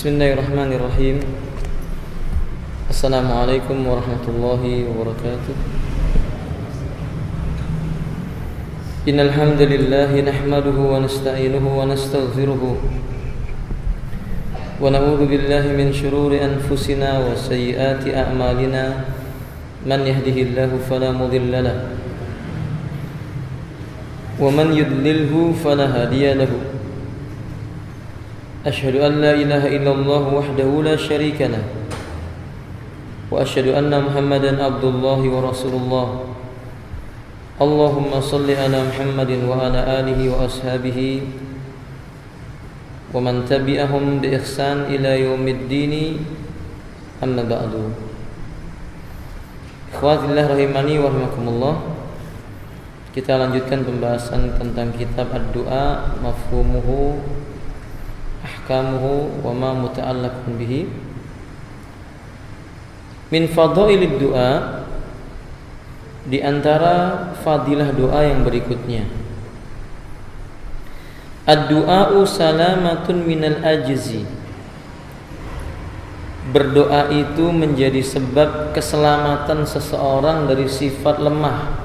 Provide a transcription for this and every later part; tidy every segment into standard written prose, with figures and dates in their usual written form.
Bismillahirrahmanirrahim. Assalamualaikum warahmatullahi wabarakatuh. Innal hamdalillah nahmaduhu wa nasta'inuhu wa nastaghfiruhu wa na'udzu billahi min shururi anfusina wa sayyiati a'malina. Man yahdihillahu fala mudilla lahu wa man yudlilhu fala hadiya lahu. Asyhadu an la ilaha illallah wahdahu la syarika lah wa asyhadu anna Muhammadan abdullahi wa rasulullah. Allahumma salli ala Muhammadin wa ala alihi wa ashabihi wa man tabi'ahum bi ihsan ila yaumiddin. Amma ba'du. Ikhwatillah rahimani wa rahimakumullah. Kita lanjutkan pembahasan tentang kitab ad-du'a, mafhumuhu, ahkamuhu wa ma muta'allaqun bihi. Min fadailid du'a, di antara fadilah doa yang berikutnya, ad-du'a'u salamatun minal ajzi. Berdoa itu menjadi sebab keselamatan seseorang dari sifat lemah.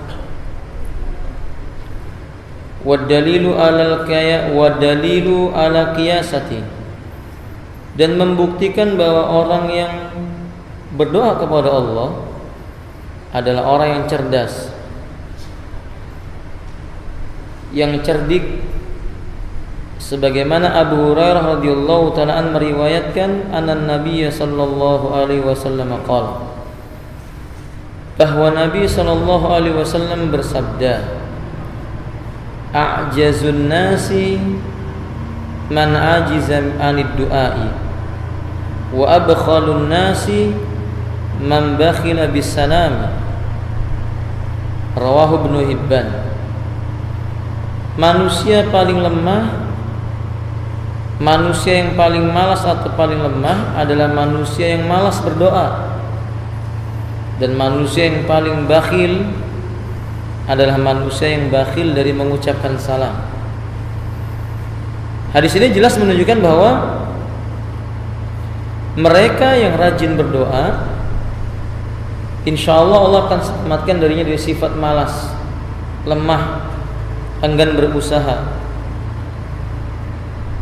Wadalilu ala qiyasati, dan membuktikan bahwa orang yang berdoa kepada Allah adalah orang yang cerdas, yang cerdik, sebagaimana Abu Hurairah radhiyallahu ta'ala an meriwayatkan anan Nabiy sallallahu alaihi wasallam qala, bahwa Nabi sallallahu alaihi wasallam bersabda, a'jazun nasi man ajiza anid du'ai wa abkhalun nasi man bakhila bis salam. Rawahu Ibnu Hibban. Manusia paling lemah, manusia yang paling malas atau paling lemah adalah manusia yang malas berdoa, dan manusia yang paling bakhil adalah manusia yang bakhil dari mengucapkan salam. Hadis ini jelas menunjukkan bahwa mereka yang rajin berdoa, insyaallah Allah akan selamatkan darinya dari sifat malas, lemah, enggan berusaha.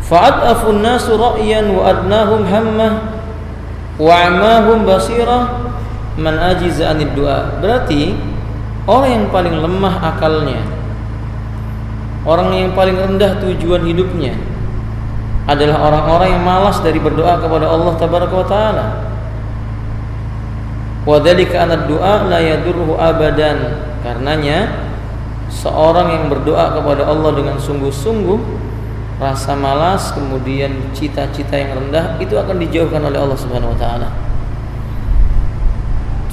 Fa'adafun nasu ra'yan wa adnahum hammah wa amahum basirah man ajiza anid du'a. Berarti orang yang paling lemah akalnya, orang yang paling rendah tujuan hidupnya adalah orang-orang yang malas dari berdoa kepada Allah tabaraka wa taala. Wa dzalika anad du'a la yadurruhu abadan. Karenanya seorang yang berdoa kepada Allah dengan sungguh-sungguh, rasa malas kemudian cita-cita yang rendah itu akan dijauhkan oleh Allah Subhanahu wa taala.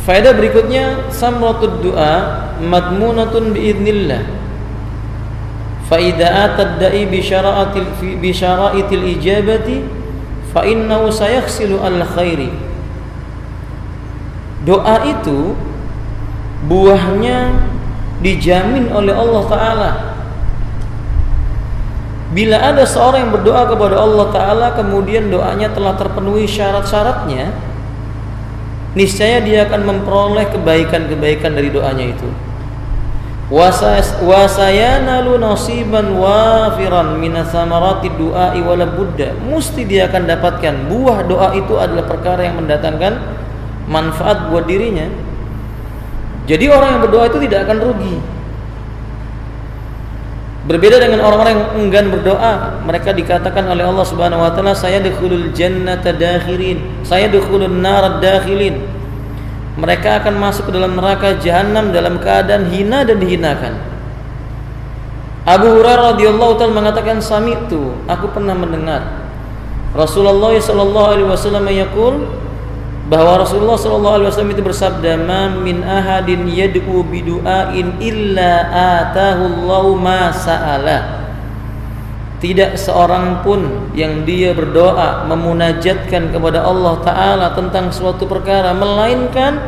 Faedah berikutnya, samratud du'a madmunatun biidznillah. Fa idza atad da'i bi syara'itil ijabati fa innahu sayaghsilu al khairi. Doa itu buahnya dijamin oleh Allah taala. Bila ada seorang yang berdoa kepada Allah taala kemudian doanya telah terpenuhi syarat-syaratnya, niscaya dia akan memperoleh kebaikan-kebaikan dari doanya itu. Wasayanalu nasiban wafiran minas samarati du'ai wala budda. Mesti dia akan dapatkan buah doa itu adalah perkara yang mendatangkan manfaat buat dirinya. Jadi orang yang berdoa itu tidak akan rugi. Berbeda dengan orang-orang yang enggan berdoa, mereka dikatakan oleh Allah Subhanahu wa taala, sayadkhulul jannata dakhirin, sayadkhulun nar dakhilin. Mereka akan masuk ke dalam neraka jahanam dalam keadaan hina dan dihinakan. Abu Hurairah radhiyallahu taala mengatakan, sami'tu, aku pernah mendengar Rasulullah sallallahu alaihi wasallam yaqul, bahwa Rasulullah sallallahu alaihi wasallam itu bersabda, "Ma min ahadin yad'u bidu'ain illa atahu Allahu ma sa'ala." Tidak seorang pun yang dia berdoa memunajatkan kepada Allah taala tentang suatu perkara melainkan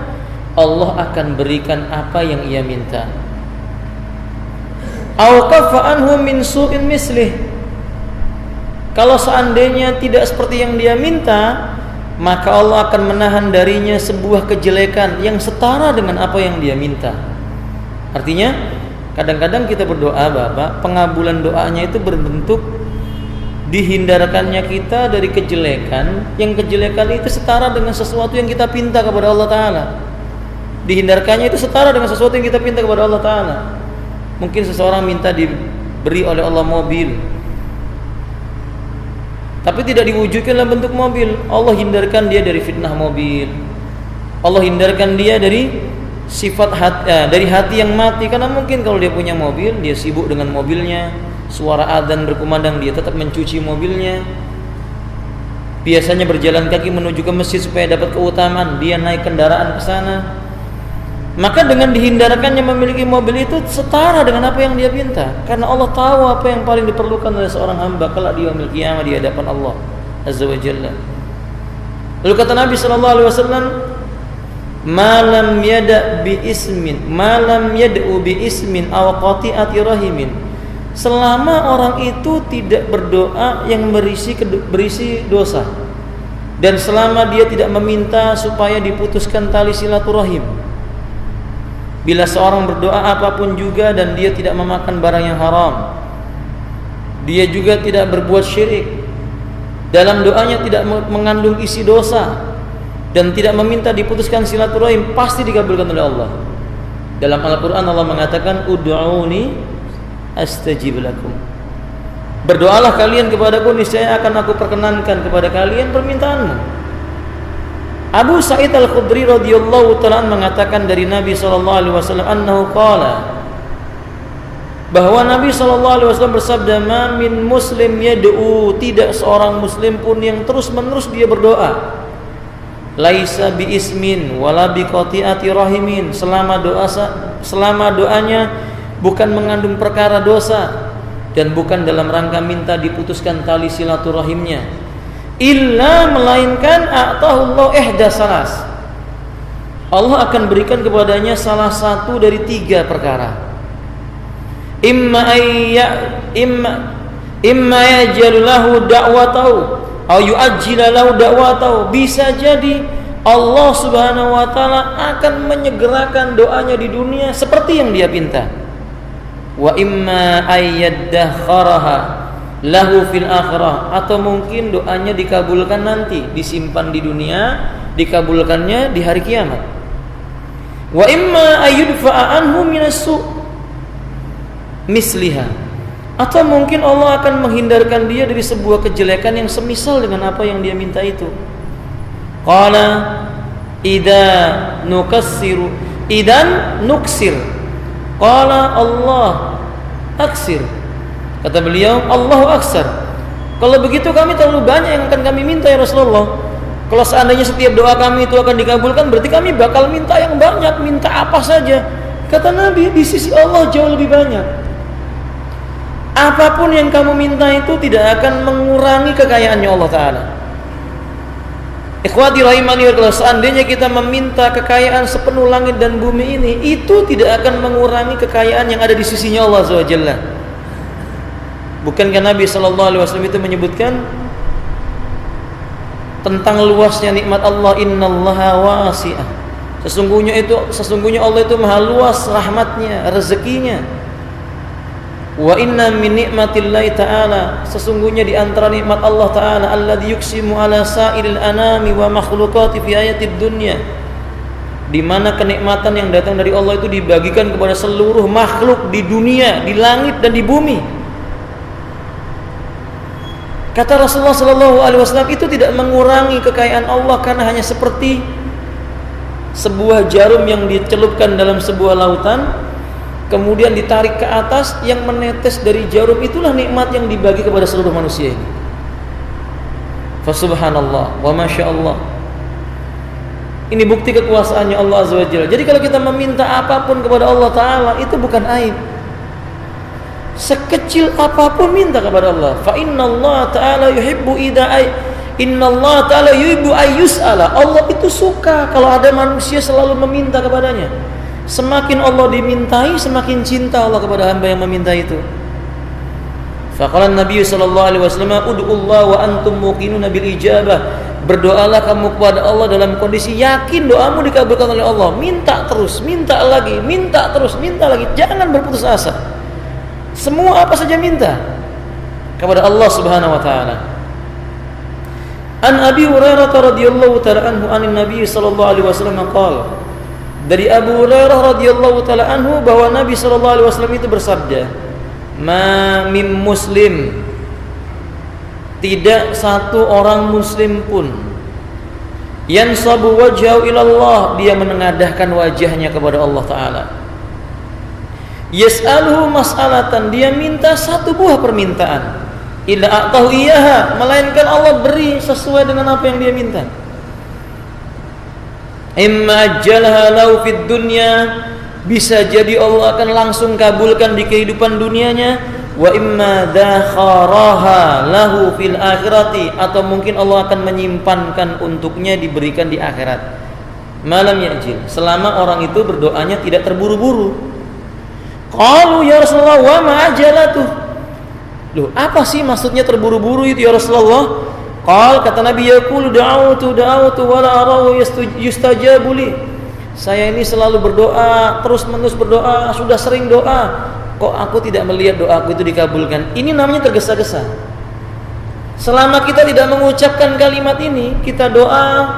Allah akan berikan apa yang ia minta. Aw kaffa anhu min su'in mislih, Kalau seandainya tidak seperti yang dia minta, maka Allah akan menahan darinya sebuah kejelekan yang setara dengan apa yang dia minta. Artinya, kadang-kadang kita berdoa, Bapak, pengabulan doanya itu berbentuk dihindarkannya kita dari kejelekan, yang kejelekan itu setara dengan sesuatu yang kita pinta kepada Allah Ta'ala. Dihindarkannya itu setara dengan sesuatu yang kita pinta kepada Allah Ta'ala. Mungkin seseorang minta diberi oleh Allah mobil, tapi tidak diwujudkan dalam bentuk mobil. Allah hindarkan dia dari fitnah mobil. Allah hindarkan dia dari sifat dari hati yang mati. Karena mungkin kalau dia punya mobil, dia sibuk dengan mobilnya. Suara adzan berkumandang, dia tetap mencuci mobilnya. Biasanya berjalan kaki menuju ke masjid supaya dapat keutamaan, dia naik kendaraan ke sana. Maka dengan dihindarkannya memiliki mobil itu setara dengan apa yang dia pinta, karena Allah tahu apa yang paling diperlukan oleh seorang hamba kelak di yaumil qiyamah di hadapan Allah Azza wa Jalla. Lalu kata Nabi sallallahu alaihi wasallam, "Malam yada bi ismin, malam yad'u bi ismin aw qati'ati rahimin." Selama orang itu tidak berdoa yang berisi dosa, dan selama dia tidak meminta supaya diputuskan tali silaturahim. Bila seorang berdoa apapun juga dan dia tidak memakan barang yang haram, dia juga tidak berbuat syirik, dalam doanya tidak mengandung isi dosa, dan tidak meminta diputuskan silaturahim, pasti dikabulkan oleh Allah. Dalam Al-Quran Allah mengatakan, "Ud'uni astajib lakum." Berdoalah kalian kepadaku, niscaya akan aku perkenankan kepada kalian permintaanmu. Abu Sa'id Al-Khudri radhiyallahu ta'ala mengatakan dari Nabi sallallahu alaihi wasallam annahu qala, bahwa Nabi sallallahu alaihi wasallam bersabda, "Ma min muslim yad'u," tidak seorang muslim pun yang terus-menerus dia berdoa, "laisa bi ismin wala bi qati'ati rahimin," selama doanya bukan mengandung perkara dosa dan bukan dalam rangka minta diputuskan tali silaturahimnya, illa melainkan a'tahullahu ihda salas, Allah akan berikan kepadanya salah satu dari 3 perkara. Imma yaj'alulahu da'watahu aw yu'ajjilahu da'watahu, bisa jadi Allah Subhanahu wa taala akan menyegerakan doanya di dunia seperti yang dia pinta. Wa imma ayyadakharaha lahu fil akhirah, atau mungkin doanya dikabulkan nanti, disimpan di dunia, dikabulkannya di hari kiamat. Wa imma ayyudfa'a anhu minassu misliha, atau mungkin Allah akan menghindarkan dia dari sebuah kejelekan yang semisal dengan apa yang dia minta itu. Qala idan nuksir, qala Allah aksir. Kata beliau, Allahu aksar. Kalau begitu kami terlalu banyak yang akan kami minta ya Rasulullah. Kalau seandainya setiap doa kami itu akan dikabulkan, berarti kami bakal minta yang banyak, minta apa saja. Kata Nabi, di sisi Allah jauh lebih banyak. Apapun yang kamu minta itu tidak akan mengurangi kekayaannya Allah Ta'ala. Ikhwati rahimani, kalau seandainya kita meminta kekayaan sepenuh langit dan bumi ini, itu tidak akan mengurangi kekayaan yang ada di sisinya Allah Azza wa Jalla. Bukankah Nabi sallallahu alaihi wasallam itu menyebutkan tentang luasnya nikmat Allah, innallaha wasi'ah. Sesungguhnya Allah itu maha luas rahmatnya, rezekinya. Wa inna min nikmatillahi ta'ala, sesungguhnya di antara nikmat Allah Ta'ala, alladzi yuksimu ala sa'iril anami wa makhluqati fi ayatid dunya, di mana kenikmatan yang datang dari Allah itu dibagikan kepada seluruh makhluk di dunia, di langit dan di bumi. Kata Rasulullah sallallahu alaihi wasallam, itu tidak mengurangi kekayaan Allah, karena hanya seperti sebuah jarum yang dicelupkan dalam sebuah lautan, kemudian ditarik ke atas, yang menetes dari jarum itulah nikmat yang dibagi kepada seluruh manusia ini. Fa subhanallah wa masyaallah. Ini bukti kekuasaannya Allah Azza wa Jalla. Jadi kalau kita meminta apapun kepada Allah Ta'ala, itu bukan aib. Sekecil apapun minta kepada Allah. Fa innallaha ta'ala yuhibbu innallaha ta'ala yuhibbu ayyus'ala. Allah itu suka kalau ada manusia selalu meminta kepadanya. Semakin Allah dimintai, semakin cinta Allah kepada hamba yang meminta itu. Faqala Nabi sallallahu alaihi wasallam, "Ud'ullah wa antum muqinuna bil ijabah." Berdoalah kamu kepada Allah dalam kondisi yakin doamu dikabulkan oleh Allah. Minta terus, minta lagi, minta terus, minta lagi. Jangan berputus asa. Semua apa saja minta kepada Allah Subhanahu wa taala. An Abi Hurairah radhiyallahu ta'ala anhu anin Nabi sallallahu alaihi wasallam qala. Dari Abu Hurairah radhiyallahu ta'ala anhu bahwa Nabi sallallahu alaihi wasallam itu bersabda, "Ma min muslim," tidak satu orang muslim pun, yansabu wajhahu ilallah, dia menengadahkan wajahnya kepada Allah Ta'ala, yas'aluhu mas'alatan, dia minta satu buah permintaan, illa a'tahu iyaha, melainkan Allah beri sesuai dengan apa yang dia minta. Imma ajjalha lahu fid dunya, bisa jadi Allah akan langsung kabulkan di kehidupan dunianya, wa imma dakharaha lahu fil akhirati, atau mungkin Allah akan menyimpankan untuknya diberikan di akhirat. Malam ya'jil, selama orang itu berdoanya tidak terburu-buru. Qalu ya Rasulullah wa ma ajalatuh. Loh, apa sih maksudnya terburu-buru itu ya Rasulullah? Qal, kata Nabi, yaqulu da'awtu wa la arahu yustajabu li. Saya ini selalu berdoa, terus-menerus berdoa, sudah sering doa, kok aku tidak melihat doaku itu dikabulkan. Ini namanya tergesa-gesa. Selama kita tidak mengucapkan kalimat ini, kita doa,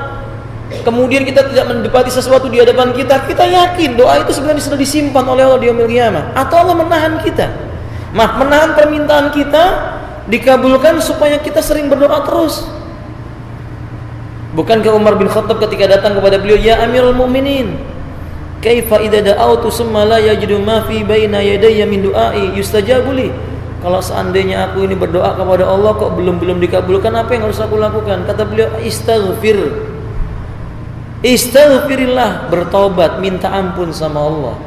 kemudian kita tidak mendapati sesuatu di hadapan kita, kita yakin doa itu sebenarnya sudah disimpan oleh Allah di yaumil qiyamah, atau Allah menahan kita. Menahan permintaan kita dikabulkan supaya kita sering berdoa terus. Bukankah Umar bin Khattab ketika datang kepada beliau, "Ya Amirul Mukminin, kaifa idza da'awtu summa la yajidu ma fi baina yadayya min du'ai yustajabu li?" Kalau seandainya aku ini berdoa kepada Allah kok belum dikabulkan, apa yang harus aku lakukan? Kata beliau, istaghfirillah, bertobat, minta ampun sama Allah.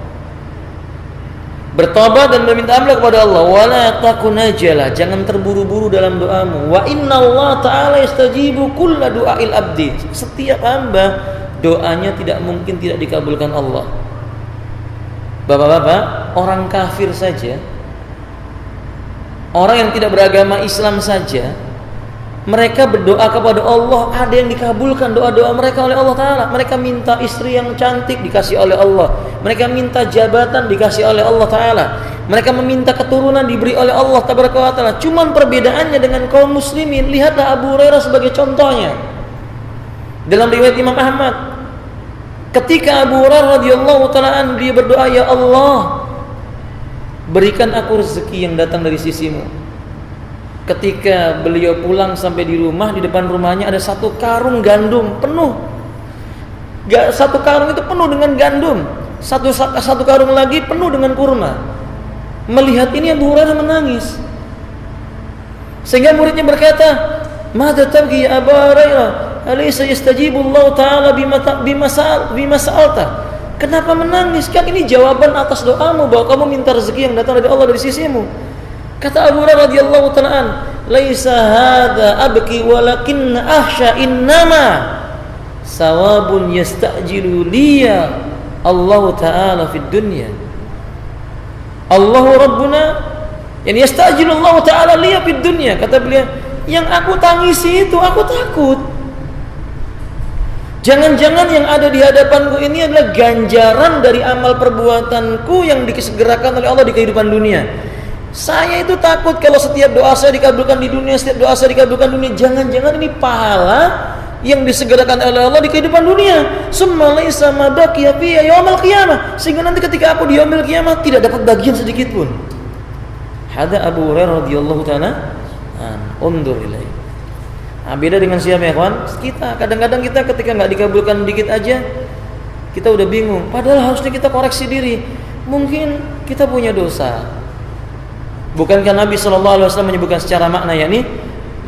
Bertobat dan meminta ampun kepada Allah. Wala takunajalah, jangan terburu-buru dalam doamu. Wa innallaha ta'ala yastajibu kulla du'ail abdi. Setiap hamba doanya tidak mungkin tidak dikabulkan Allah. Bapak-bapak, orang kafir saja, orang yang tidak beragama Islam saja, mereka berdoa kepada Allah, ada yang dikabulkan doa-doa mereka oleh Allah Ta'ala. Mereka minta istri yang cantik, dikasih oleh Allah. Mereka minta jabatan, dikasih oleh Allah Ta'ala. Mereka meminta keturunan, diberi oleh Allah Ta'ala. Cuman perbedaannya dengan kaum muslimin, lihatlah Abu Hurairah sebagai contohnya. Dalam riwayat Imam Ahmad, ketika Abu Hurairah radhiyallahu ta'ala dia berdoa, "Ya Allah, berikan aku rezeki yang datang dari sisimu." Ketika beliau pulang sampai di rumah, di depan rumahnya ada satu karung gandum penuh. Satu karung itu penuh dengan gandum, satu karung lagi penuh dengan kurma. Melihat ini Abu Hurairah menangis. Sehingga muridnya berkata, "Madza tabghi ya Abu Hurairah? Alaysa yastajibu Allah Ta'ala bima sa'alta?" Kenapa menangis? Kan ini jawaban atas doamu bahwa kamu minta rezeki yang datang dari Allah, dari sisimu. Kata Abu Hurairah radhiyallahu ta'ala, "Laisa hadza abki walakin ahsha, innama sawabun yastajilu liya Allah Ta'ala fid dunya." Allahu Rabbuna yang yastajilu Allah Ta'ala liya fid dunya. Kata beliau, yang aku tangisi itu, aku takut jangan-jangan yang ada di hadapanku ini adalah ganjaran dari amal perbuatanku yang disegerakan oleh Allah di kehidupan dunia. Saya itu takut kalau setiap doa saya dikabulkan di dunia, setiap doa saya dikabulkan di dunia, jangan-jangan ini pahala yang disegerakan oleh Allah di kehidupan dunia. Summa laisa ma baqiya fi yaumil qiyamah, sehingga nanti ketika aku di yaumil qiyamah tidak dapat bagian sedikit pun. Hada Abu Hurairah radhiyallahu ta'ala undur ilaihi. Beda dengan siapa ya kawan? Kita kadang-kadang kita ketika nggak dikabulkan dikit aja kita udah bingung. Padahal harusnya kita koreksi diri. Mungkin kita punya dosa. Bukankah Nabi SAW menyebutkan secara makna, yakni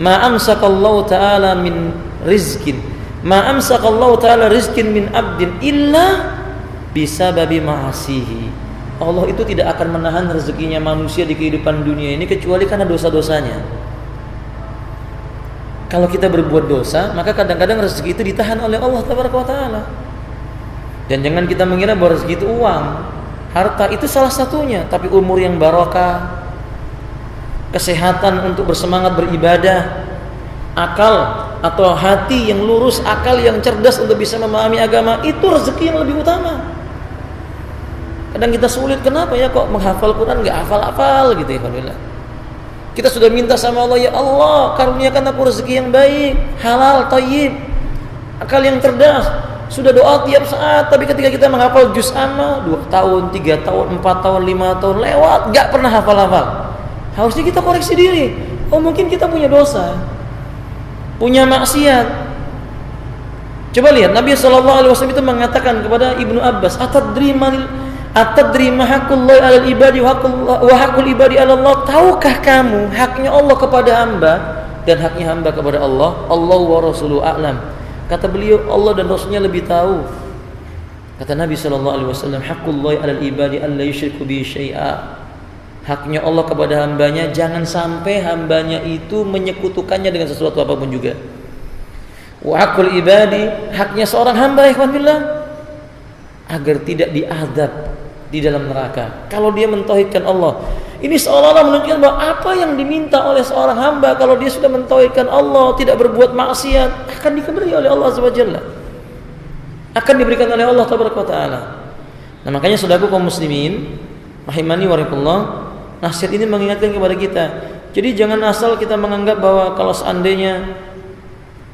ma amsakallahu ta'ala min rizkin, ma amsakallahu ta'ala rizkin min abdin illa bisababi ma'asihi. Allah itu tidak akan menahan rezekinya manusia di kehidupan dunia ini kecuali karena dosa-dosanya. Kalau kita berbuat dosa, maka kadang-kadang rezeki itu ditahan oleh Allah Ta'ala. Dan jangan kita mengira bahwa rezeki itu uang, harta itu salah satunya, tapi umur yang barokah, kesehatan untuk bersemangat beribadah, akal atau hati yang lurus, akal yang cerdas untuk bisa memahami agama, itu rezeki yang lebih utama. Kadang kita sulit, kenapa ya kok menghafal Quran nggak hafal-hafal gitu ya. Alhamdulillah. Kita sudah minta sama Allah, ya Allah karuniakan aku rezeki yang baik, halal, thayyib, akal yang cerdas. Sudah doa tiap saat, tapi ketika kita menghafal juz amma 2 tahun, 3 tahun, 4 tahun, 5 tahun lewat, nggak pernah hafal-hafal. Harusnya kita koreksi diri. Oh mungkin kita punya dosa, punya maksiat. Coba lihat Nabi SAW itu mengatakan kepada Ibnu Abbas, atadri ma haqqullahi 'alal ibadi wa haqqul ibadi 'ala Allah? Tahukah kamu haknya Allah kepada hamba dan haknya hamba kepada Allah? Allah wa rasuluhu a'lam. Kata beliau, Allah dan Rasulnya lebih tahu. Kata Nabi SAW, haqqullahi 'alal ibadi an la yusyriku bihi syai'a. Haknya Allah kepada hambanya, jangan sampai hambanya itu menyekutukannya dengan sesuatu apapun juga. Wa haqqul ibadi, haknya seorang hamba ikhwan billah, agar tidak diazab di dalam neraka kalau dia mentauhidkan Allah. Ini seolah-olah menunjukkan bahwa apa yang diminta oleh seorang hamba kalau dia sudah mentauhidkan Allah, tidak berbuat maksiat, akan diberi oleh Allah Subhanahu wa ta'ala, akan diberikan oleh Allah Taala. Nah makanya saudaraku kaum muslimin rahimani wa rahimakumullah, nasihat ini mengingatkan kepada kita. Jadi jangan asal kita menganggap bahwa kalau seandainya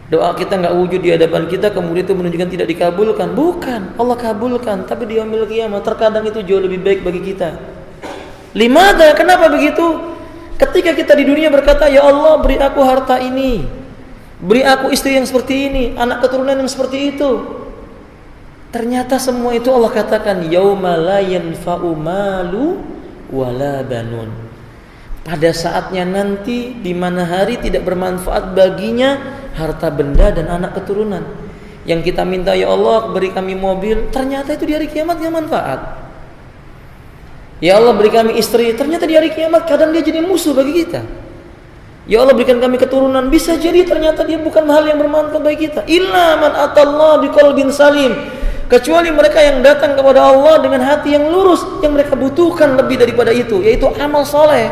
doa kita nggak wujud di hadapan kita, kemudian itu menunjukkan tidak dikabulkan. Bukan, Allah kabulkan, tapi di yaumil qiyamah terkadang itu jauh lebih baik bagi kita. Limada? Kenapa begitu? Ketika kita di dunia berkata, ya Allah beri aku harta ini, beri aku istri yang seperti ini, anak keturunan yang seperti itu. Ternyata semua itu Allah katakan, yauma la yanfa'u malu wala banun. Pada saatnya nanti, di mana hari tidak bermanfaat baginya harta benda dan anak keturunan. Yang kita minta, ya Allah beri kami mobil, ternyata itu di hari kiamat gak manfaat. Ya Allah beri kami istri, ternyata di hari kiamat kadang dia jadi musuh bagi kita. Ya Allah berikan kami keturunan, bisa jadi ternyata dia bukan hal yang bermanfaat bagi kita. Illa man atallah biqalbin salim, kecuali mereka yang datang kepada Allah dengan hati yang lurus. Yang mereka butuhkan lebih daripada itu, yaitu amal soleh.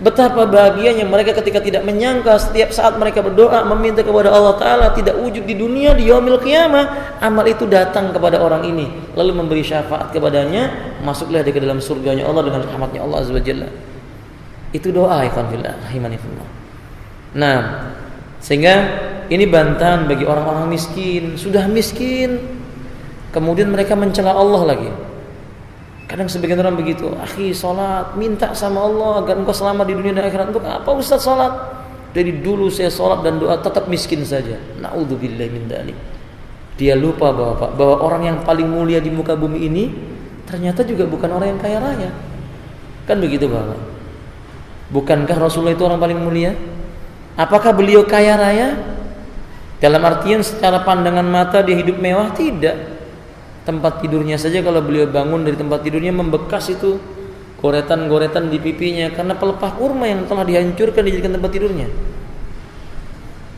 Betapa bahagianya mereka ketika tidak menyangka setiap saat mereka berdoa meminta kepada Allah Ta'ala tidak wujud di dunia, di yaumil qiyamah amal itu datang kepada orang ini lalu memberi syafaat kepadanya, masuklah dia ke dalam surganya Allah dengan rahmatnya Allah Azza wa Jalla. Itu doa ikhwan fillah rahimanillah. Nah, sehingga ini bantahan bagi orang-orang miskin, sudah miskin kemudian mereka mencela Allah lagi. Kadang sebagian orang begitu, akhi sholat, minta sama Allah agar engkau selamat di dunia dan akhirat. Untuk apa Ustaz sholat? Dari dulu saya sholat dan doa tetap miskin saja. Na'udzubillahi min dzalik. Dia lupa bahwa orang yang paling mulia di muka bumi ini ternyata juga bukan orang yang kaya raya. Kan begitu Bapak? Bukankah Rasulullah itu orang paling mulia? Apakah beliau kaya raya? Dalam artian secara pandangan mata dia hidup mewah? Tidak. Tempat tidurnya saja kalau beliau bangun dari tempat tidurnya membekas itu goretan-goretan di pipinya karena pelepah kurma yang telah dihancurkan dijadikan tempat tidurnya.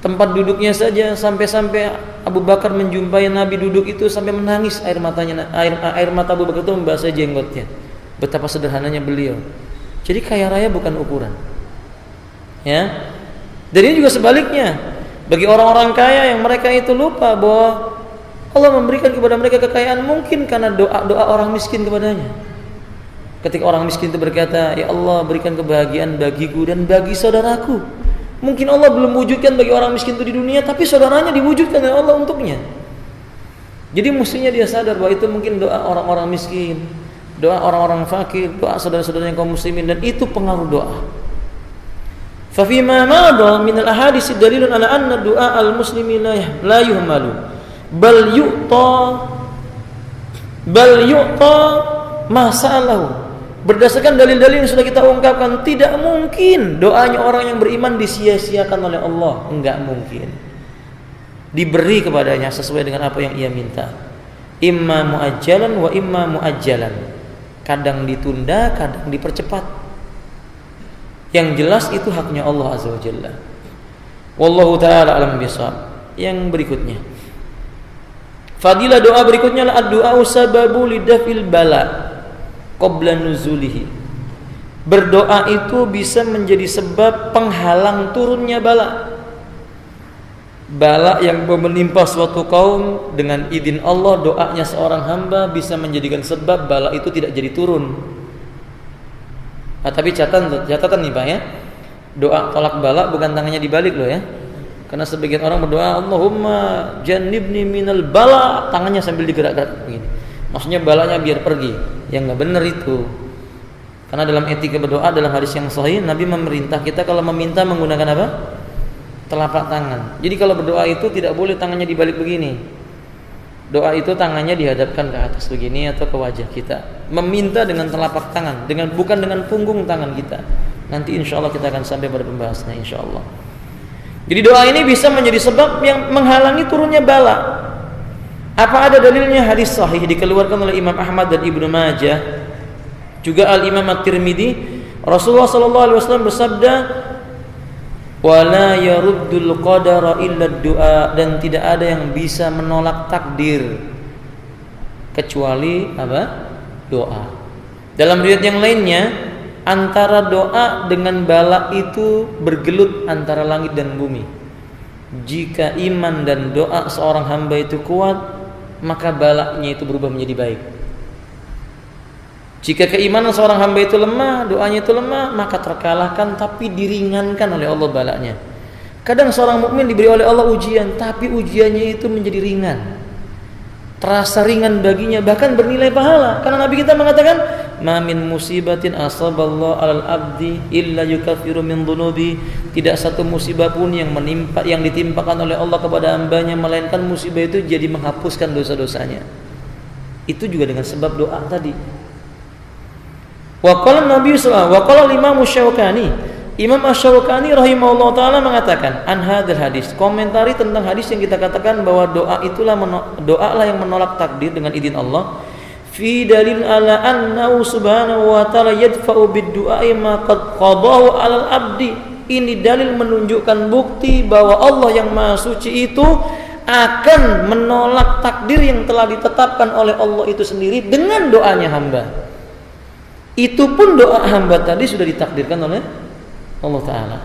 Tempat duduknya saja sampai-sampai Abu Bakar menjumpai Nabi duduk itu sampai menangis, air mata Abu Bakar itu membasahi jenggotnya. Betapa sederhananya beliau. Jadi kaya raya bukan ukuran. Ya. Dan ini juga sebaliknya. Bagi orang-orang kaya yang mereka itu lupa bahwa Allah memberikan kepada mereka kekayaan mungkin karena doa-doa orang miskin kepadanya. Ketika orang miskin itu berkata, ya Allah berikan kebahagiaan bagiku dan bagi saudaraku. Mungkin Allah belum wujudkan bagi orang miskin itu di dunia, tapi saudaranya diwujudkan oleh Allah untuknya. Jadi mestinya dia sadar bahwa itu mungkin doa orang-orang miskin, doa orang-orang fakir, doa saudara-saudara yang kaum muslimin, dan itu pengaruh doa. Fa fi ma madha min al-ahadits dalilun ala anna du'a al-muslimi la yuhmalu. Bal yu'ta masalahu. Berdasarkan dalil-dalil yang sudah kita ungkapkan, tidak mungkin doanya orang yang beriman disia-siakan oleh Allah. Enggak mungkin. Diberi kepadanya sesuai dengan apa yang ia minta. Imma muajjalan wa imma muajjalan. Kadang ditunda, kadang dipercepat. Yang jelas itu haknya Allah Azza wa Jalla. Wallahu ta'ala alam bishawab. Yang berikutnya, fadilah doa berikutnya adalah doa sababu lidafil bala qabla nuzulihi. Berdoa itu bisa menjadi sebab penghalang turunnya bala. Bala yang menimpa suatu kaum, dengan izin Allah, doanya seorang hamba bisa menjadikan sebab bala itu tidak jadi turun. Tapi catatan nih Pak ya, doa tolak bala bukan tangannya dibalik loh ya. Karena sebagian orang berdoa, Allahumma jannibni minal bala, tangannya sambil digerak-gerak begini. Maksudnya balanya biar pergi. Yang nggak benar itu. Karena dalam etika berdoa, dalam hadis yang sahih, Nabi memerintah kita kalau meminta menggunakan apa? Telapak tangan. Jadi kalau berdoa itu tidak boleh tangannya dibalik begini. Doa itu tangannya dihadapkan ke atas begini atau ke wajah kita. Meminta dengan telapak tangan, bukan dengan punggung tangan kita. Nanti insya Allah kita akan sampai pada pembahasannya insya Allah. Jadi doa ini bisa menjadi sebab yang menghalangi turunnya bala. Apa ada dalilnya? Hadis sahih dikeluarkan oleh Imam Ahmad dan Ibnu Majah, juga Al-Imam At-Tirmidzi. Rasulullah sallallahu alaihi wasallam bersabda, "Wala yaruddul qadara illa du'a," dan tidak ada yang bisa menolak takdir kecuali apa? Doa. Dalam riwayat yang lainnya, antara doa dengan bala itu bergelut antara langit dan bumi. Jika iman dan doa seorang hamba itu kuat, maka balanya itu berubah menjadi baik. Jika keimanan seorang hamba itu lemah, doanya itu lemah, maka terkalahkan tapi diringankan oleh Allah balanya. Kadang seorang mukmin diberi oleh Allah ujian, tapi ujiannya itu menjadi ringan. Terasa ringan baginya, bahkan bernilai pahala. Karena Nabi kita mengatakan, "Ma min musibatin asaballahu 'alal 'abdi illa yukaffiru min dhunubi." Tidak satu musibah pun yang ditimpakan oleh Allah kepada hambanya, melainkan musibah itu jadi menghapuskan dosa-dosanya. Itu juga dengan sebab doa tadi. Wa qala Nabi sallallahu wa qala Imam Syaukani. Imam Asy-Syaukani rahimahullah taala mengatakan an hadzal hadis, komentari tentang hadis yang kita katakan bahwa doa itulah doalah yang menolak takdir dengan izin Allah. Fi dalil ala annahu subhanahu wa ta'ala yadfa'u bid-du'ai ma qad qadahu 'alal 'abdi. Ini dalil menunjukkan bukti bahwa Allah yang Maha Suci itu akan menolak takdir yang telah ditetapkan oleh Allah itu sendiri dengan doanya hamba. Itu pun doa hamba tadi sudah ditakdirkan oleh Allah Ta'ala.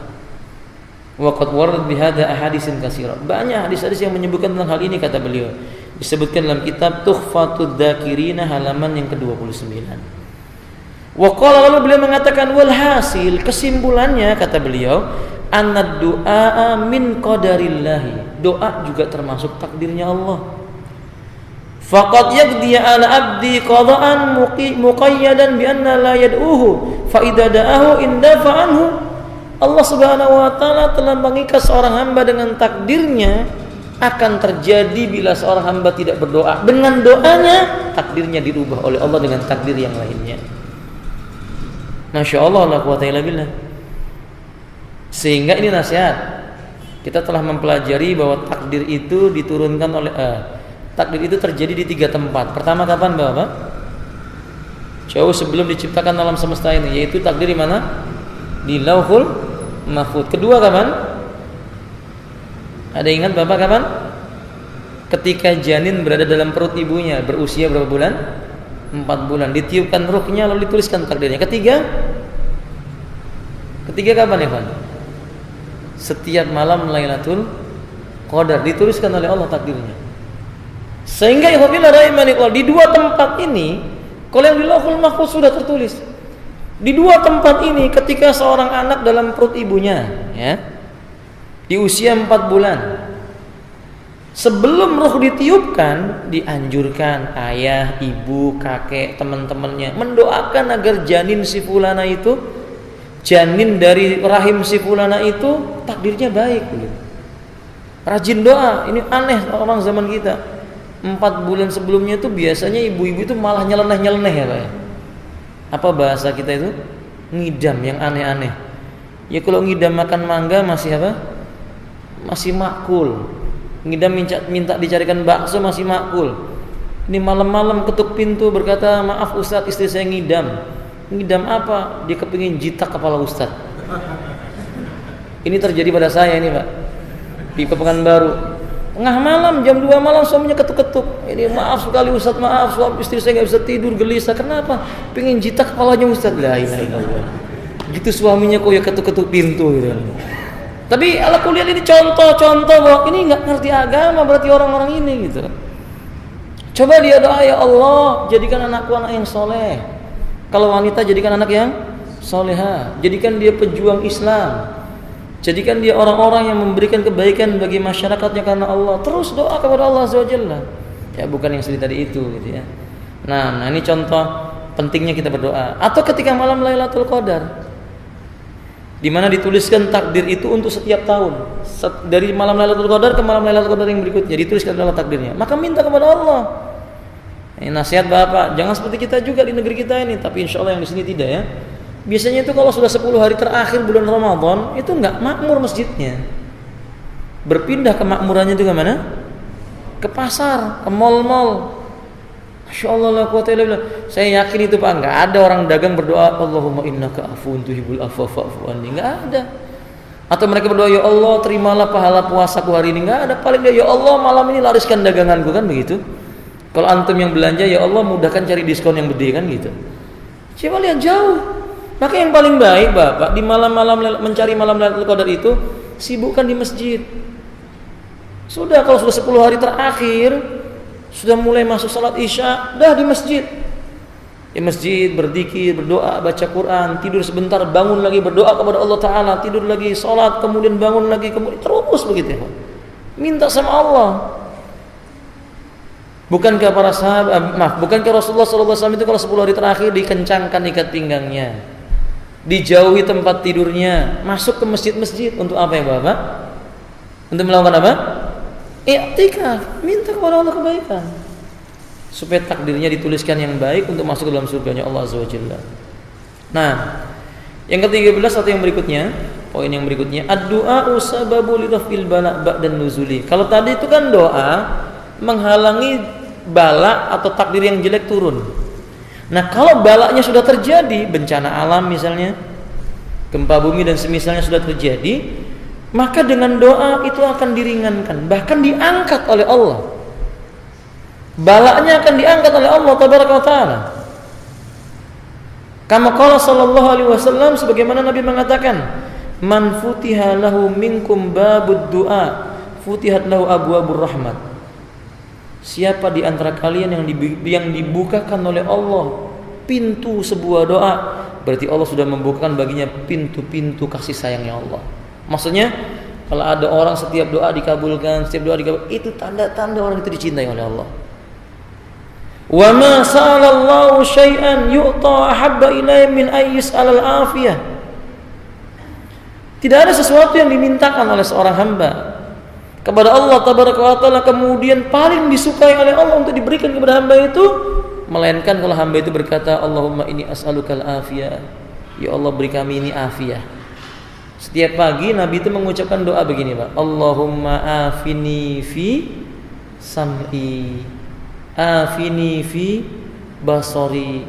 Wa qad warad bihadza ahaditsin katsira. Banyak hadis-hadis yang menyebutkan tentang hal ini, kata beliau. Disebutkan dalam kitab Tuhfatud Dzakirina halaman yang ke-29. Wa qala, lalu beliau mengatakan wal hasil, kesimpulannya kata beliau, annad du'a min qadarillah. Doa juga termasuk takdirnya Allah. Faqad yaqdi 'ala 'abdi qada'an muqayyadan bi anna la yad'uhu fa idza da'ahu indafa anhu. Allah Subhanahu wa taala telah mengikat seorang hamba dengan takdirnya akan terjadi bila seorang hamba tidak berdoa. Dengan doanya takdirnya dirubah oleh Allah dengan takdir yang lainnya. Masya Allah, la quwwata illa billah. Sehingga ini nasihat. Kita telah mempelajari bahwa takdir itu diturunkan oleh takdir itu terjadi di 3 tempat. Pertama kapan Bapak? Jauh sebelum diciptakan alam semesta ini, yaitu takdir di mana? Di Lauhul Mahfuz. Kedua kapan? Ada ingat Bapak kapan? Ketika janin berada dalam perut ibunya, berusia berapa bulan? 4 bulan. Ditiupkan ruhnya lalu dituliskan takdirnya. Ketiga kapan ya Pak? Setiap malam Lailatul Qadar dituliskan oleh Allah takdirnya. Sehingga ikhwafillah rahimanillah, di 2 tempat ini, kalau yang di Lauhul Mahfuz sudah tertulis. Di 2 tempat ini ketika seorang anak dalam perut ibunya, ya, di usia 4 bulan, sebelum ruh ditiupkan, dianjurkan ayah, ibu, kakek, teman-temannya mendoakan agar janin si fulana itu, janin dari rahim si fulana itu takdirnya baik. Rajin doa. Ini aneh orang zaman kita. 4 bulan sebelumnya itu biasanya ibu-ibu itu malah nyeleneh ya Pak ya. Apa bahasa kita itu? Ngidam yang aneh-aneh. Ya kalau ngidam makan mangga masih apa? Masih makul. Ngidam minta dicarikan bakso masih makul. Ini malam-malam ketuk pintu berkata, "Maaf Ustadz, istri saya ngidam." Ngidam apa? Dia kepingin jitak kepala Ustadz. Ini terjadi pada saya ini Pak, di Pekanbaru. Tengah malam, jam 2 malam suaminya ketuk-ketuk. Ini maaf sekali Ustaz, maaf, suami istri saya nggak bisa tidur, gelisah. Kenapa? Pengen jitak kepalanya Ustaz. La ilaha illallah. Gitu suaminya kok ya ketuk-ketuk pintu gitu. Tapi ala kuliah ini contoh-contoh bahwa ini nggak ngerti agama berarti orang-orang ini gitu. Coba dia doa, ya Allah jadikan anakku anak yang soleh. Kalau wanita jadikan anak yang soleha. Jadikan dia pejuang Islam. Jadikan dia orang-orang yang memberikan kebaikan bagi masyarakatnya karena Allah. Terus doa kepada Allah Azza wa Jalla. Ya bukan yang seperti tadi itu gitu ya. Nah ini contoh pentingnya kita berdoa. Atau ketika malam Lailatul Qadar, di mana dituliskan takdir itu untuk setiap tahun. Dari malam Lailatul Qadar ke malam Lailatul Qadar yang berikutnya dituliskan adalah takdirnya. Maka minta kepada Allah. Ini nasihat Bapak, jangan seperti kita juga di negeri kita ini, tapi insya Allah yang di sini tidak ya. Biasanya itu kalau sudah 10 hari terakhir bulan Ramadan itu enggak makmur masjidnya. Berpindah ke makmurannya itu ke mana? Ke pasar, ke mal-mal. Masya Allah la quwwata illa billah. Saya yakin itu Pak, enggak ada orang dagang berdoa Allahumma innaka afuwun tuhibbul afwa fa'fu anni. Enggak ada. Atau mereka berdoa, ya Allah terimalah pahala puasaku hari ini. Enggak ada. Paling dia, ya Allah malam ini lariskan daganganku, kan begitu. Kalau antum yang belanja, ya Allah mudahkan cari diskon yang gede, kan gitu. Coba lihat jauh. Maka yang paling baik Bapak di malam-malam mencari malam Lailatul Qadar itu sibukkan di masjid. Sudah kalau sudah 10 hari terakhir sudah mulai masuk salat Isya, dah di masjid. Di masjid berzikir, berdoa, baca Quran, tidur sebentar, bangun lagi berdoa kepada Allah Taala, tidur lagi, salat, kemudian bangun lagi, kemudian terus begitu ya. Minta sama Allah. Bukankah para sahabat, bukankah Rasulullah SAW itu kalau 10 hari terakhir dikencangkan ikat pinggangnya, dijauhi tempat tidurnya, masuk ke masjid-masjid untuk apa ya Bapak? Untuk melakukan apa? I'tikaf, minta kepada Allah kebaikan supaya takdirnya dituliskan yang baik untuk masuk ke dalam surganya Allah Azza wa Jalla. Nah, yang ke-13 atau yang berikutnya, poin yang berikutnya, ad-du'a sababu lidafil bala ba'dan nuzuli. Kalau tadi itu kan doa menghalangi bala atau takdir yang jelek turun. Nah, kalau balanya sudah terjadi, bencana alam misalnya, gempa bumi dan semisalnya sudah terjadi, maka dengan doa itu akan diringankan, bahkan diangkat oleh Allah. Balanya akan diangkat oleh Allah tabaraka wa taala. Kama qala sallallahu alaihi wasallam, sebagaimana Nabi mengatakan, man futiha lahu minkum babud du'a, futihat lahu abwabur rahmat. Siapa di antara kalian yang dibukakan oleh Allah pintu sebuah doa, berarti Allah sudah membukakan baginya pintu-pintu kasih sayangnya Allah. Maksudnya kalau ada orang setiap doa dikabulkan, itu tanda-tanda orang itu dicintai oleh Allah. Wa ma sa'alallahu syai'an yu'ta ahabba ilaihi min ayyis'alal afiyah. Tidak ada sesuatu yang dimintakan oleh seorang hamba kepada Allah tabaraka wa taala kemudian paling disukai oleh Allah untuk diberikan kepada hamba itu, melainkan kalau hamba itu berkata, Allahumma inni as'alukal afiyah. Ya Allah, beri kami ini afiyah. Setiap pagi Nabi itu mengucapkan doa begini Pak, Allahumma afini fi sam'i, afini fi basari,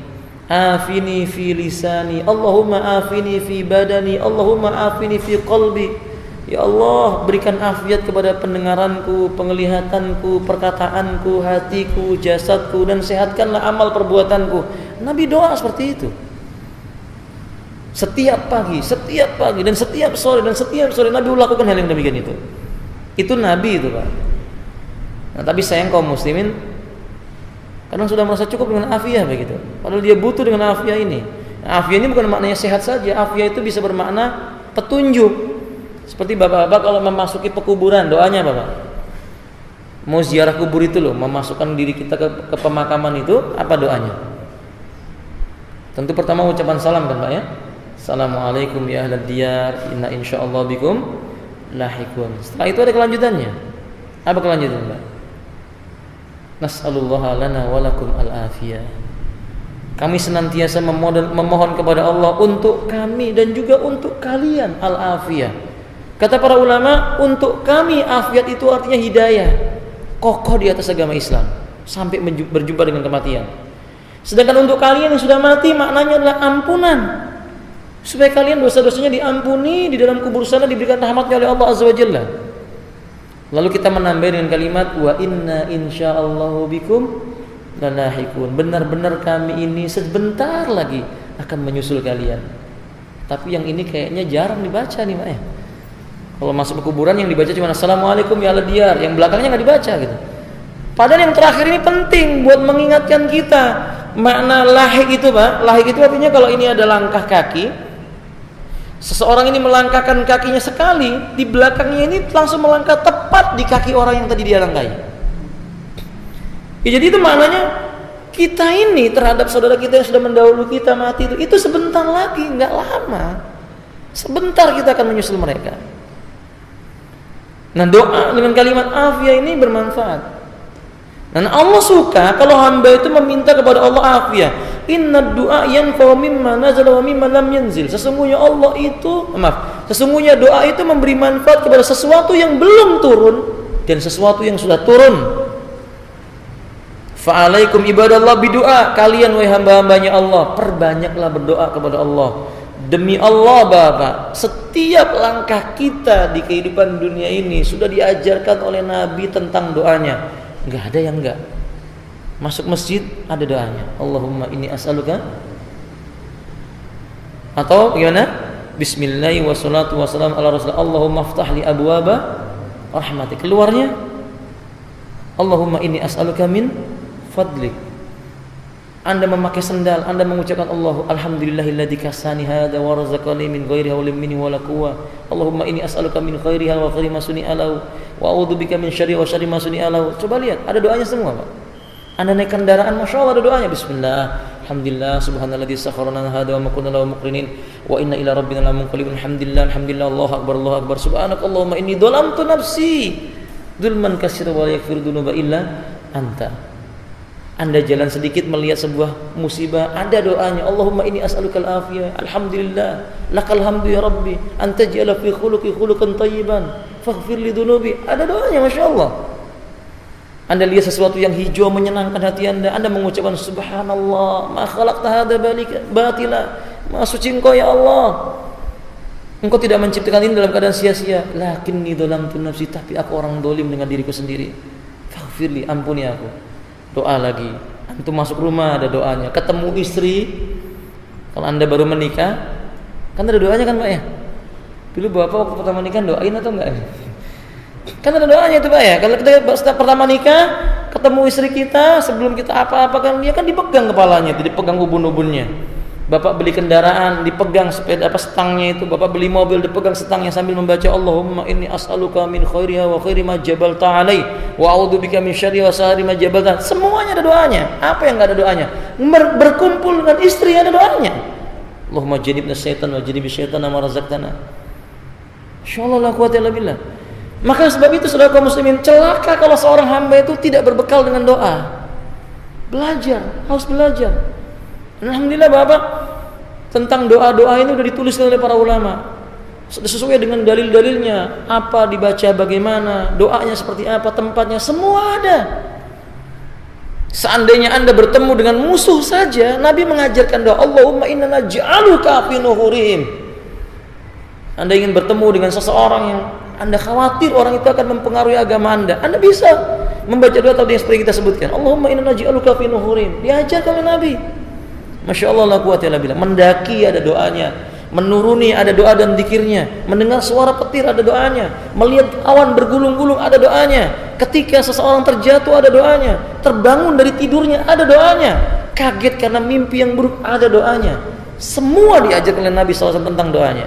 afini fi lisani, Allahumma afini fi badani, Allahumma afini fi qalbi. Ya Allah, berikan afiat kepada pendengaranku, penglihatanku, perkataanku, hatiku, jasadku, dan sehatkanlah amal perbuatanku. Nabi doa seperti itu. Setiap pagi dan setiap sore Nabi lakukan hal yang demikian itu. Itu Nabi itu Pak. Nah, tapi sayang kaum muslimin kadang sudah merasa cukup dengan afiyah begitu. Padahal dia butuh dengan afiyah ini. Nah, afiyah ini bukan maknanya sehat saja. Afiyah itu bisa bermakna petunjuk. Seperti bapak-bapak kalau memasuki pekuburan, doanya Bapak. Mau ziarah kubur itu loh, memasukkan diri kita ke pemakaman itu, apa doanya? Tentu pertama ucapan salam kan Pak ya. Assalamualaikum ya ahlad diyar, inna insyaallah bikum lahikun. Setelah itu ada kelanjutannya. Apa kelanjutannya Pak? Nas'alullaha lana wa lakum al-afiyah. Kami senantiasa memohon kepada Allah untuk kami dan juga untuk kalian al-afiyah. Kata para ulama, untuk kami afiat itu artinya hidayah, kokoh di atas agama Islam sampai berjumpa dengan kematian. Sedangkan untuk kalian yang sudah mati maknanya adalah ampunan, supaya kalian dosa-dosanya diampuni, di dalam kubur sana diberikan rahmatnya oleh Allah Azza wa Jalla. Lalu kita menambah dengan kalimat wa inna insyaallahu bikum lalahikun. Benar-benar kami ini sebentar lagi akan menyusul kalian. Tapi yang ini kayaknya jarang dibaca nih, Pak ya. Kalau masuk ke kuburan yang dibaca cuma Assalamualaikum ya ahla diyar, yang belakangnya nggak dibaca gitu. Padahal yang terakhir ini penting buat mengingatkan kita makna lahik itu, Pak. Lahik itu artinya kalau ini ada langkah kaki, seseorang ini melangkahkan kakinya sekali, di belakangnya ini langsung melangkah tepat di kaki orang yang tadi dia langkahi. Ya, jadi itu maknanya kita ini terhadap saudara kita yang sudah mendahului kita mati itu sebentar lagi, nggak lama. Sebentar kita akan menyusul mereka. Nah, doa dengan kalimat afiyah ini bermanfaat. Dan Allah suka kalau hamba itu meminta kepada Allah afiyah. Inna du'a yanfa'u mimma nazala wa mimma lam yanzil. Sesungguhnya sesungguhnya doa itu memberi manfaat kepada sesuatu yang belum turun dan sesuatu yang sudah turun. Fa'alaikum ibadallah bidu'a. Kalian wahai hamba-hambanya Allah, perbanyaklah berdoa kepada Allah. Demi Allah Bapak, setiap langkah kita di kehidupan dunia ini sudah diajarkan oleh Nabi tentang doanya. Enggak ada yang enggak. Masuk masjid ada doanya. Allahumma inni as'aluka. Atau gimana? Bismillah wassalatu wassalamu ala rasulillah. Allahumma aftah li abwaba rahmatik. Keluarnya Allahumma inni as'aluka min fadlik. Anda memakai sendal, Anda mengucapkan alhamdulillahilladzi kasani hadza wa razaqani min ghairi haulin minni wala quwwah. Allahumma inni as'aluka min khairiha wa khairi ma suni'a lahu wa a'udzubika min syarri wa syarri ma suni'a lahu. Coba lihat, ada doanya semua, Pak. Anda naik kendaraan, Masya Allah ada doanya. Bismillah, alhamdulillah, subhanalladzi sakharana hadza wa ma kunna lahu muqrinin wa inna ila rabbina lamunqalibun. Alhamdulillah, Allahu akbar, subhanakallahumma inni dhalamtu nafsi dzulman katsiran wa la yaghfiru dzunuba illa anta. Anda jalan sedikit melihat sebuah musibah, ada doanya. Allahumma inni as'alukal afiyah. Alhamdulillah, lakal hamdu ya Rabbi. Anta ja'ala fi khuluqi khuluqan thayyiban, faghfir li dhunubi. Ada doanya, Masya Allah. Anda lihat sesuatu yang hijau menyenangkan hati Anda mengucapkan subhanallah, ma khalaqta hadza batila. Maha suci Engkau ya Allah. Engkau tidak menciptakan ini dalam keadaan sia-sia. Lakinni dhalamtu nafsi, tapi aku orang dolim dengan diriku sendiri. Faghfirli, ampuni aku. Doa lagi. Antum masuk rumah ada doanya. Ketemu istri, kalau Anda baru menikah, kan ada doanya kan, Pak ya? Dulu Bapak waktu pertama nikah doain atau enggak? Kan ada doanya itu, Pak ya. Kalau kita pertama nikah, ketemu istri kita, sebelum kita apa-apa kan dia kan dipegang kepalanya, dipegang ubun-ubunnya. Bapak beli kendaraan, dipegang sepeda stangnya itu. Bapak beli mobil, dipegang stangnya sambil membaca Allahumma inni as'aluka min khairiha wa khairi ma jabalta alai wa a'udzubika min syarri wa syarri ma jabalta. Semuanya ada doanya. Apa yang enggak ada doanya? Berkumpul dengan istri ada doanya. Allahumma janibna syaitan wa janibi syaitan ma razaqtana. Insyaallah la quwwata illa billah. Maka sebab itu saudara kaum muslimin, celaka kalau seorang hamba itu tidak berbekal dengan doa. Belajar, harus belajar. Alhamdulillah Bapak, tentang doa-doa ini sudah ditulis oleh para ulama sesuai dengan dalil-dalilnya, apa dibaca bagaimana, doanya seperti apa, tempatnya, semua ada. Seandainya Anda bertemu dengan musuh saja, Nabi mengajarkan doa Allahumma inna naj'aluka fi nuhurihim. Anda ingin bertemu dengan seseorang yang Anda khawatir orang itu akan mempengaruhi agama Anda bisa membaca doa tadi yang seperti kita sebutkan, Allahumma inna naj'aluka fi nuhurihim. Diajarkan oleh Nabi. Masya Allah, la quwwata illa billah. Mendaki ada doanya, menuruni ada doa dan zikirnya, mendengar suara petir ada doanya, melihat awan bergulung-gulung ada doanya, ketika seseorang terjatuh ada doanya, terbangun dari tidurnya ada doanya, kaget karena mimpi yang buruk ada doanya. Semua diajarkan oleh Nabi SAW tentang doanya.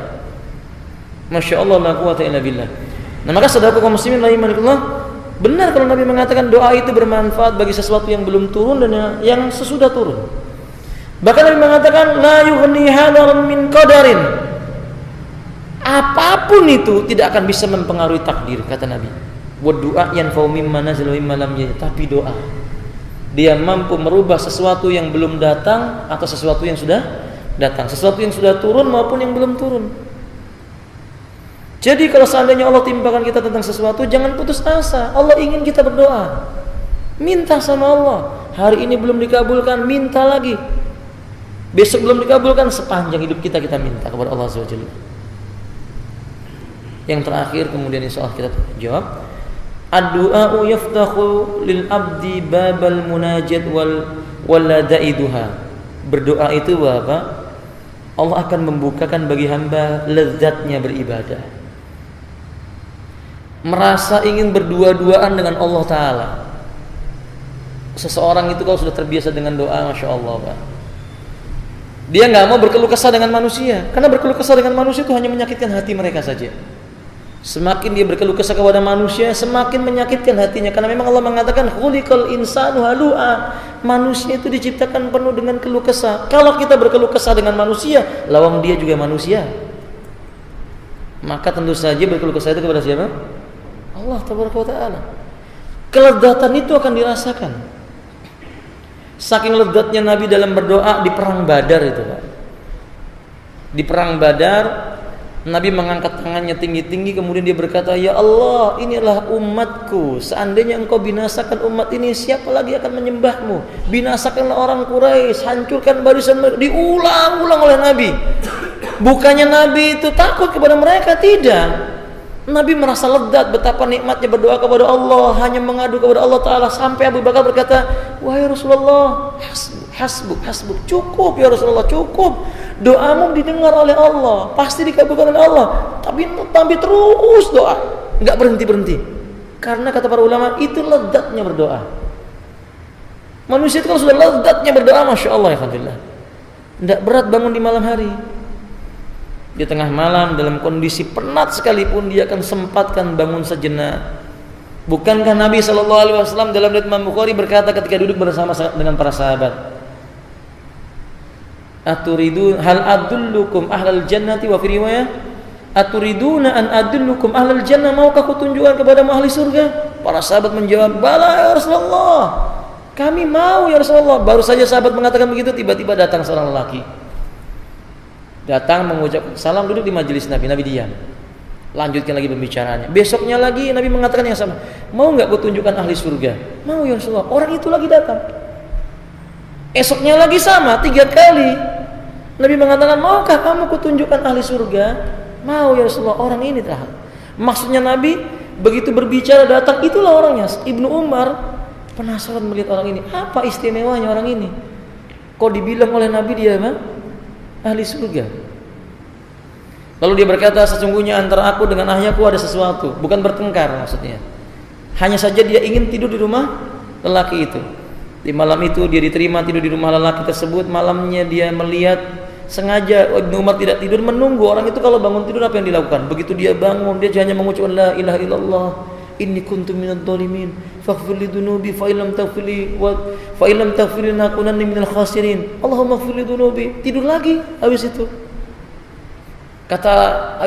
Masya Allah, la quwwata illa billah. Nah, maka saudara kaum muslimin rahimakumullah, benar kalau Nabi mengatakan doa itu bermanfaat bagi sesuatu yang belum turun dan yang sesudah turun. Bahkan Nabi mengatakan la yughni hadaran min qadarin. Apapun itu tidak akan bisa mempengaruhi takdir, kata Nabi. Wa du'a yanfa'u mimma nazala wa mimma lam yajid. Tapi doa, dia mampu merubah sesuatu yang belum datang atau sesuatu yang sudah datang, sesuatu yang sudah turun maupun yang belum turun. Jadi kalau seandainya Allah timpakan kita tentang sesuatu, jangan putus asa. Allah ingin kita berdoa, minta sama Allah. Hari ini belum dikabulkan, minta lagi. Besok belum dikabulkan, sepanjang hidup kita minta kepada Allah Azza wa Jalla. Yang terakhir kemudian insyaallah kita jawab, ad-du'a yaftahu lil abdi babal munajat wal ladaiduha. Berdoa itu apa? Allah akan membukakan bagi hamba lezatnya beribadah. Merasa ingin berdua-duaan dengan Allah Ta'ala. Seseorang itu kalau sudah terbiasa dengan doa, Masya Allah, Pak, dia nggak mau berkeluh kesah dengan manusia, karena berkeluh kesah dengan manusia itu hanya menyakitkan hati mereka saja. Semakin dia berkeluh kesah kepada manusia, semakin menyakitkan hatinya. Karena memang Allah mengatakan khuliqal insanu halu'a, manusia itu diciptakan penuh dengan keluh kesah. Kalau kita berkeluh kesah dengan manusia, lawang dia juga manusia, maka tentu saja berkeluh kesah itu kepada siapa? Allah Tabaraka wa Ta'ala. Kelezatan itu akan dirasakan. Saking lezatnya Nabi dalam berdoa di perang Badar itu, Pak. Di perang Badar, Nabi mengangkat tangannya tinggi-tinggi, kemudian dia berkata, "Ya Allah, inilah umatku. Seandainya engkau binasakan umat ini, siapa lagi akan menyembahmu? Binasakanlah orang Quraisy, hancurkan barisan mereka." Diulang-ulang oleh Nabi. Bukannya Nabi itu takut kepada mereka, tidak. Nabi merasa lezat betapa nikmatnya berdoa kepada Allah, hanya mengadu kepada Allah Ta'ala, sampai Abu Bakar berkata, "Wahai Rasulullah, hasbuk, cukup ya Rasulullah, cukup. Doamu didengar oleh Allah, pasti dikabulkan oleh Allah. Tapi terus doa, nggak berhenti. Karena kata para ulama, itu lezatnya berdoa. Manusia itu kalau sudah lezatnya berdoa, Masya Allah, alhamdulillah, tidak berat bangun di malam hari. Di tengah malam dalam kondisi penat sekalipun dia akan sempatkan bangun sejenak. Bukankah Nabi SAW dalam riwayat Imam Bukhari berkata ketika duduk bersama dengan para sahabat, "Aturidu hal adullukum ahlal jannati," wa fi riwayah, "Aturiduna an adullukum ahlal jannah," maukah aku tunjukkan kepadamu ahli surga? Para sahabat menjawab, "Bala ya Rasulullah, kami mau ya Rasulullah." Baru saja sahabat mengatakan begitu, tiba-tiba datang seorang lelaki. Datang mengucap salam, duduk di majelis Nabi. Nabi diam, lanjutkan lagi pembicaraannya. Besoknya lagi Nabi mengatakan yang sama, "Mau nggak kutunjukkan ahli surga?" "Mau ya Rasulullah." Orang itu lagi datang. Esoknya lagi sama, 3 kali Nabi mengatakan, "Maukah kamu kutunjukkan ahli surga?" "Mau ya Rasulullah." Orang ini tahan. Maksudnya Nabi begitu berbicara datang, itulah orangnya. Ibnu Umar penasaran melihat orang ini, apa istimewanya orang ini? Kok dibilang oleh Nabi dia ahli surga? Lalu dia berkata, "Sesungguhnya antara aku dengan ayahku ada sesuatu." Bukan bertengkar maksudnya, hanya saja dia ingin tidur di rumah lelaki itu. Di malam itu dia diterima tidur di rumah lelaki tersebut. Malamnya dia melihat, sengaja Ibnu Umar tidak tidur, menunggu orang itu kalau bangun tidur apa yang dilakukan. Begitu dia bangun, dia hanya mengucapkan, "La ilaha illallah, inni kuntu minadh dhalimin, faghfir li dhunubi fa illam taghfir li wa fa illam taghfir li nakunanna minal khasirin. Allahumma ighfir li dhunubi." Tidur lagi habis itu. Kata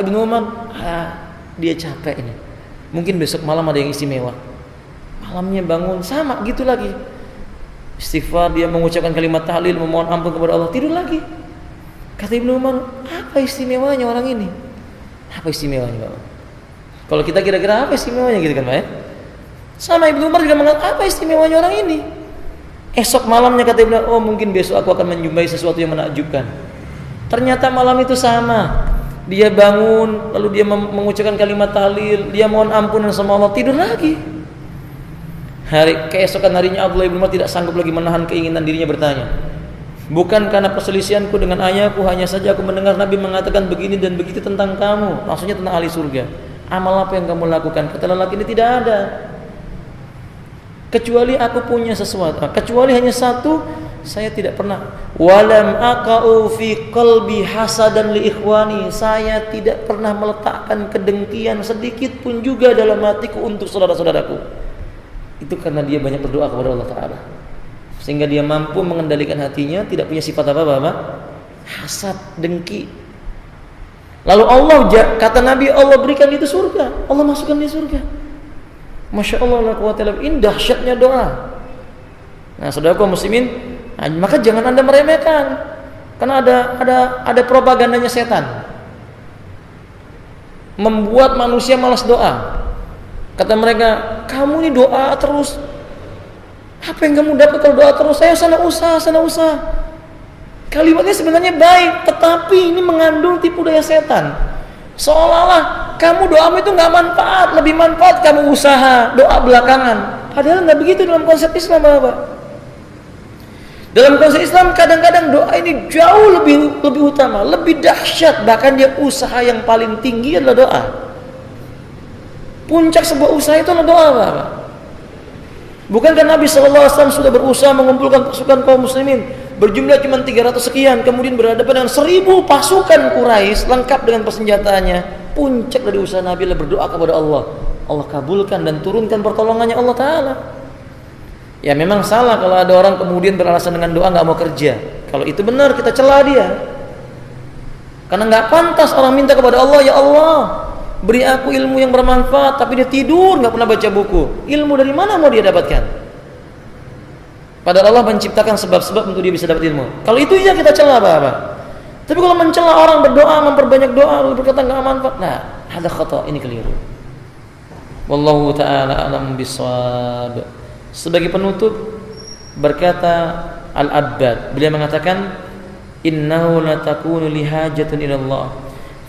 Ibnu Umar, dia capek ini, mungkin besok malam ada yang istimewa. Malamnya bangun sama gitu lagi, istighfar, dia mengucapkan kalimat tahlil, memohon ampun kepada Allah, tidur lagi. Kata Ibnu Umar, apa istimewanya orang ini? Apa istimewanya, Pak? Kalau kita kira-kira apa istimewanya gitu kan, Pak ya? Sama Ibnu Umar juga mengatakan, apa istimewanya orang ini? Esok malamnya kata Ibnu Umar, "Oh, mungkin besok aku akan menjumpai sesuatu yang menakjubkan." Ternyata malam itu sama. Dia bangun, lalu dia mengucapkan kalimat tahlil, dia mohon ampunan sama Allah, tidur lagi. Keesokan harinya Abdullah bin Umar tidak sanggup lagi menahan keinginan dirinya bertanya, "Bukan karena perselisihanku dengan ayahku, hanya saja aku mendengar Nabi mengatakan begini dan begitu tentang kamu." Maksudnya tentang ahli surga. "Amal apa yang kamu lakukan?" Kata lelaki ini, "Tidak ada, kecuali aku punya sesuatu, kecuali hanya satu, saya tidak pernah, walam aqa'u fi qalbi hasadan li ikhwani, saya tidak pernah meletakkan kedengkian sedikit pun juga dalam hatiku untuk saudara-saudaraku." Itu karena dia banyak berdoa kepada Allah Ta'ala, sehingga dia mampu mengendalikan hatinya, tidak punya sifat apa-apa, hasad, dengki. Lalu Allah, kata Nabi, Allah berikan itu surga, Allah masukkan dia surga. Masya Allah, la quwwata illa billah, dahsyatnya doa. Nah, saudaraku muslimin, maka jangan Anda meremehkan, karena ada propagandanya setan, membuat manusia malas doa. Kata mereka, "Kamu ini doa terus, apa yang kamu dapat kalau doa terus? Saya sana usaha." Kalimatnya sebenarnya baik, tetapi ini mengandung tipu daya setan. Seolah-olah kamu doamu itu nggak manfaat, lebih manfaat kamu usaha, doa belakangan. Padahal nggak begitu dalam konsep Islam, Bapak. Dalam konsep Islam kadang-kadang doa ini jauh lebih utama, lebih dahsyat, bahkan dia usaha yang paling tinggi adalah doa. Puncak sebuah usaha itu adalah doa, Bapak. Bukankah Nabi SAW sudah berusaha mengumpulkan pasukan kaum muslimin berjumlah cuma 300 sekian, kemudian berhadapan dengan 1000 pasukan Quraisy lengkap dengan persenjataannya. Puncak dari usaha Nabi adalah berdoa kepada Allah. Allah kabulkan dan turunkan pertolongannya Allah Ta'ala. Ya memang salah kalau ada orang kemudian beralasan dengan doa nggak mau kerja. Kalau itu benar, kita celah dia. Karena nggak pantas orang minta kepada Allah, ya Allah, beri aku ilmu yang bermanfaat, tapi dia tidur nggak pernah baca buku. Ilmu dari mana mau dia dapatkan? Padahal Allah menciptakan sebab-sebab untuk dia bisa dapat ilmu. Kalau itu ya kita celah, Bapak. Tapi kalau mencela orang berdoa, memperbanyak doa, lalu berkata nggak manfaat, nah ada khata, ini keliru. Wallahu ta'ala a'lam bishawab. Sebagai penutup berkata Al-Abbad, beliau mengatakan innahu la takunu li hajatin ila Allah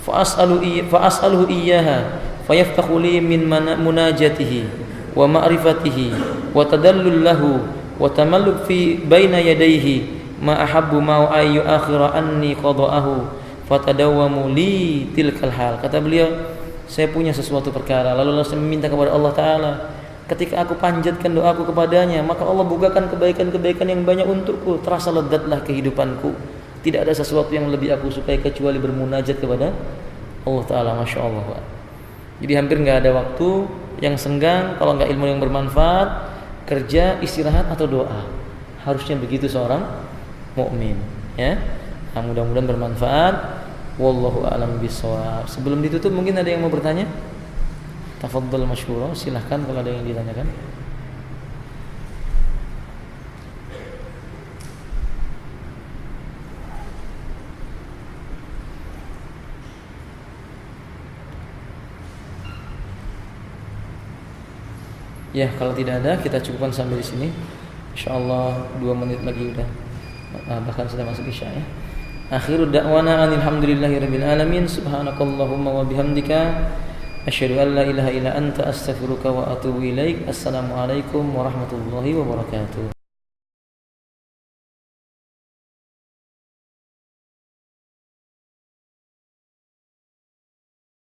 fa as'aluhu iyyaha fayaftahu li min munajatihi wa ma'rifatihi wa tadallul lahu wa tamalluk fi baina yadayhi ma ahabbu ma ayu akhira anni qada'ahu fatadawwamu li tilkal hal. Kata beliau, saya punya sesuatu perkara, lalu saya meminta kepada Allah Ta'ala. Ketika aku panjatkan doaku kepadanya, maka Allah bukakan kebaikan-kebaikan yang banyak untukku. Terasa ledatlah kehidupanku. Tidak ada sesuatu yang lebih aku sukai kecuali bermunajat kepada Allah Ta'ala. Masya Allah. Jadi hampir nggak ada waktu yang senggang kalau nggak ilmu yang bermanfaat, kerja, istirahat atau doa. Harusnya begitu seorang mukmin. Ya, nah, mudah-mudahan bermanfaat. Wallahu a'lam bishawab. Sebelum ditutup mungkin ada yang mau bertanya? Tafadhal masyhura, silahkan kalau ada yang ditanyakan. Ya, kalau tidak ada kita cukupkan sampai di sini. Insyaallah 2 menit lagi udah. Bahkan sudah masuk isya ya. Akhiru da'wana alhamdulillahirabbil alamin. Subhanakallahumma wa bihamdika asyhadu an la ilaha illa anta astaghfiruka wa atubu ilaik. Assalamualaikum warahmatullahi wabarakatuh.